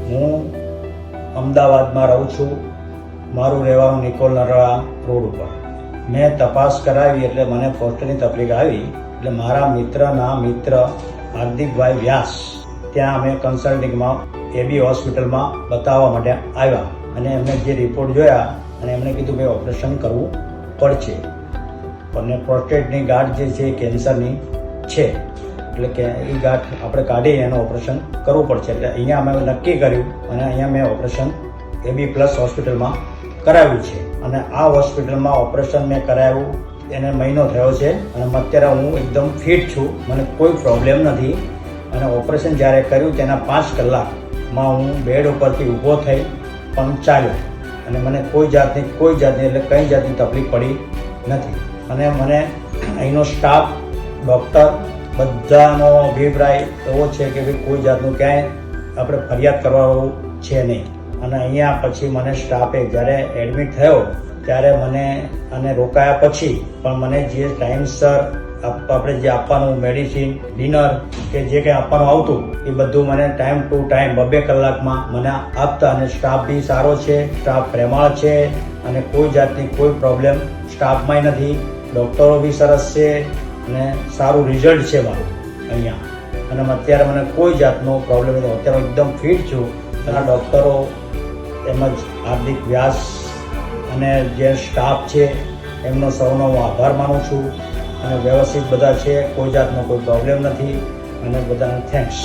હું અમદાવાદમાં રહું છું. મારું રહેવાનું નિકોલ નરળા રોડ ઉપર. મેં તપાસ કરાવી એટલે મને ફોસ્ટરની તકલીફ આવી એટલે મારા મિત્રના મિત્ર હાર્દિકભાઈ વ્યાસ ત્યાં અમે કન્સલ્ટિંગમાં એબી હોસ્પિટલમાં બતાવવા માટે આવ્યા અને એમને જે રિપોર્ટ જોયા અને એમણે કીધું કે ઓપરેશન કરવું પડશે. અને પ્રોસ્ટેટની ગાંઠ જે છે એ કેન્સરની છે એટલે કે એ ગાંઠ આપણે કાઢી એનું ઓપરેશન કરવું પડશે. એટલે અહીંયા અમે નક્કી કર્યું અને અહીંયા મેં ઓપરેશન એબી પ્લસ હોસ્પિટલમાં કરાવ્યું છે. અને આ હોસ્પિટલમાં ઓપરેશન મેં કરાવ્યું એને મહિનો થયો છે અને અત્યારે હું એકદમ ફિટ છું, મને કોઈ પ્રોબ્લેમ નથી. અને ઓપરેશન જ્યારે કર્યું તેના 5 કલાકમાં હું બેડ ઉપરથી ઊભો થઈ પણ ચાલ્યો અને મને કોઈ જાતની એટલે કંઈ જાતની તકલીફ પડી નથી. અને મને અહીંનો સ્ટાફ, ડૉક્ટર બધાનો અભિપ્રાય એવો છે કે ભાઈ કોઈ જાતનું ક્યાંય આપણે ફરિયાદ કરવાનું છે નહીં. અને અહીંયા પછી મને સ્ટાફે જ્યારે એડમિટ થયો ત્યારે મને અને રોકાયા પછી પણ મને જે ટાઈમસર આપણે જે આપવાનું મેડિસિન, ડિનર કે જે કંઈ આપવાનું આવતું એ બધું મને ટાઈમ ટુ ટાઈમ 2 કલાકમાં મને આપતા. અને સ્ટાફ બી સારો છે, સ્ટાફ પ્રેમાળ છે અને કોઈ જાતની કોઈ પ્રોબ્લેમ સ્ટાફમાંય નથી. ડૉક્ટરો બી સરસ છે અને સારું રિઝલ્ટ છે મારું અહીંયા. અને અત્યારે મને કોઈ જાતનો પ્રોબ્લેમ નથી, અત્યારે એકદમ ફિટ છું. અને ડૉક્ટરો તેમજ હાર્દિક વ્યાસ અને જે સ્ટાફ છે એમનો સૌનો હું આભાર માનું છું. અને વ્યવસ્થિત બધા છે, કોઈ જાતનો કોઈ પ્રોબ્લેમ નથી અને બધાને થેન્ક્સ.